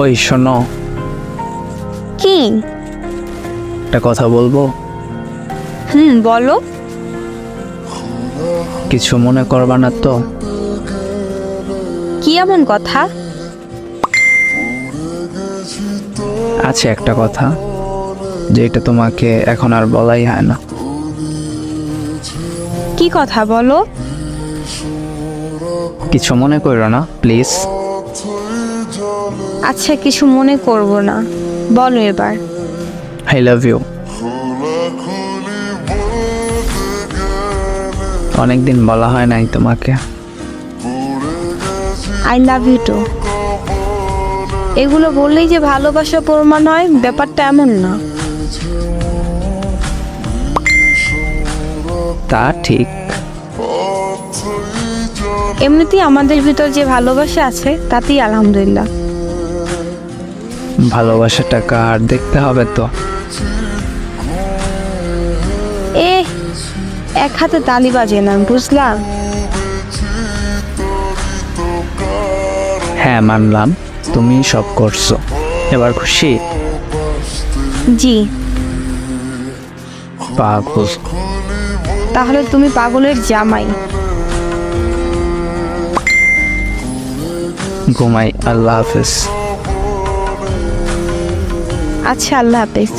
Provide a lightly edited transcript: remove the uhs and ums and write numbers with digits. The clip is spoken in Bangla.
ওই শোনো, কি? একটা কথা বলবো? বলো। কিছু মনে করবা না তো? কি এমন কথা? আছে একটা কথা, যেটা তোমাকে এখন আর বলাই হয় না। কি কথা বলো? কিছু মনে করো না প্লিজ। আচ্ছা, কিছু মনে করব না, বলো এবার। I love you. অনেকদিন বলা হয় নাই তোমাকে। I love you too. এগুলো বললেই যে ভালোবাসা প্রমাণ হয়, ব্যাপারটা এমন না। তা ঠিক। এমনিতেই আমাদের ভিতর যে ভালোবাসা আছে তাতেই আলহামদুলিল্লাহ। ভালোবাসাটা কার দেখতে হবে তো। এ এক হাতে তালি বাজে না, বুঝলাম। হ্যাঁ মানলাম, তুমি সব করছো, এবার খুশি? জি। পাগল। তাহলে তুমি পাগলের জামাই। ঘুমাই, আল্লাহ হাফেজ। আচ্ছা, আল্লাহ হাফেজ।